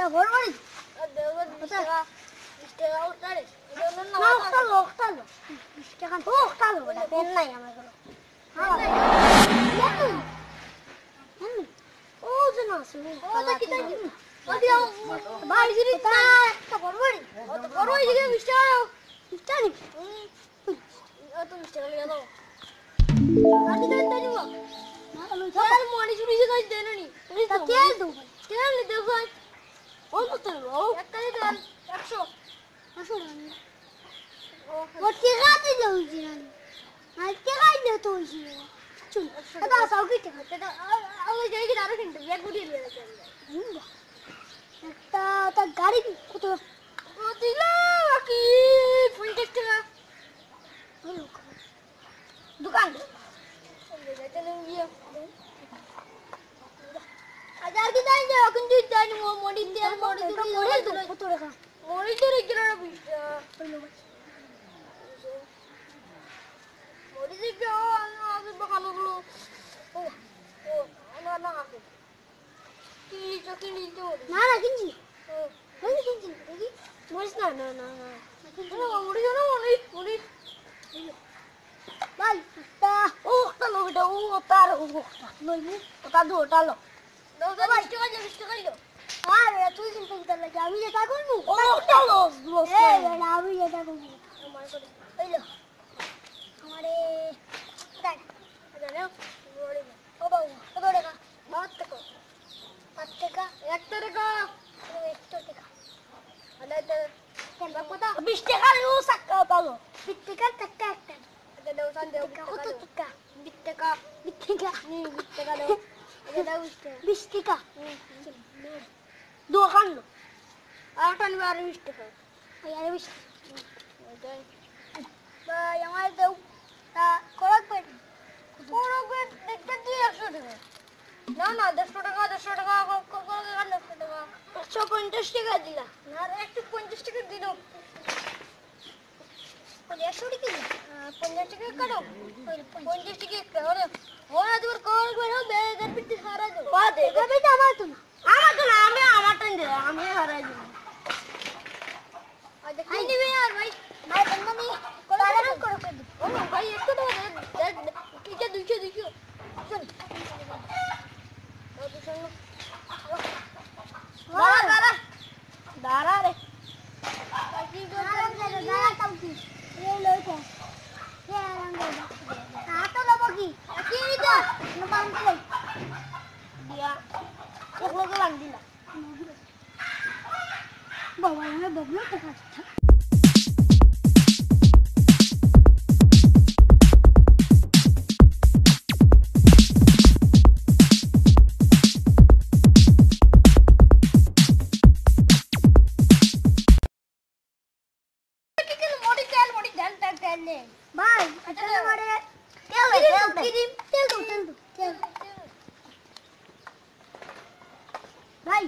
এটা বড়বড়ি দেওয়ার 20 টাকা উঠারে না ওখানে 20 টাকা ওটা পেন নাই আমার গুলো ও যেন আছে ও তো কি তাই ও দিও ভাই জিরি তা একটা বড়বড়ি ও তো বড়বড়ি দিকে 20 টাকা জানি ও তো 20 টাকা লিয়ে দাও গাড়ি দেন তাই নিবা না লই চল মনি চুরি যে গাছ দেন নি তা তেল দো তেল নি দেও ভাই অল্প তেল ও একটা দেন 100 ও টিকা দিলে হইছে না না টিকা দিলে তো হইছে চুল এটা সাউ কি টিকা এটা ওই যাই কি আরো কিনতে ব্যাগ গুটি লিয়ে যাচ্ছে একটা তা গাড়ি কত ও দিলা বাকি 50 টাকা দোকান চলে গিয়ে আজার কি দাই যে কিন্তু জানি মডি তেল মডি এটা দিলে মরে তো কত টাকা মডি তো রেগুলার 20 টাকা মডি দিকে ও আমি বাকালো গুলো ও ও না না আছে কি চকিনি তো না না কিনছি ও ওই কিনছি দেখি মরিস না না না না মডি জানো মডি ভাই তা ও তা লোকটা ও তার ও লইবি ওটা দো ওটা লো দাও 20 টাকা 20 টাকা দিও আরে তুই চিন্তা করতে লাগে আমি যেটা করবো ও ওটা লো এই বেটা আমি যেটা করবো আমার করে এই লো আমারে দেখ জানো মডি ও বাবু কত টাকা 5 টাকা 5 টাকা 1 টাকা 100 টাকা আলাদা কেন কত 20 টাকা ও সাক্কা পাবো 20 টাকা টাকা একটা এটা দাও সান দাও কত টাকা 20 টাকা 20 টাকা নি 20 টাকা দাও এটা দাও 20 টাকা 20 টাকা দোকান লো আর টানি আর 20 টাকা ওই আরে 20 ওইটাই ভাই আমার দাও তা করক পেট পুরো বেড দেখতে তুই 100 টাকা না না 150 টাকা 150 টাকা করে 150 টাকা 150 টাকা দিলা না একটু 50 টাকা দিল 100 টাকা 50 টাকা কাটো 50 টাকা করে ওরা তোর কল করে বেগার পিটি হারা দাও বা দে কবে তো আমার তো না আমি আমারটা দিই আমি হারাই দিব আর দেখি নিবি আর ভাই ভাই বন্ধ নেই কারণ করো করে দিই ও ভাই একটু তো কিটা 200 শুন দাঁড়া দাঁড়া রে বাকি আরাম করে দাঁড়া তাও কি এই লই তো কে আরাম করে তো লব কি কি এটা না বান্ধলে দিয়া এক লোকে বান্ধি না বাবা আমি ববলো টাকা ভাই এটা আমারে তেল দো ভাই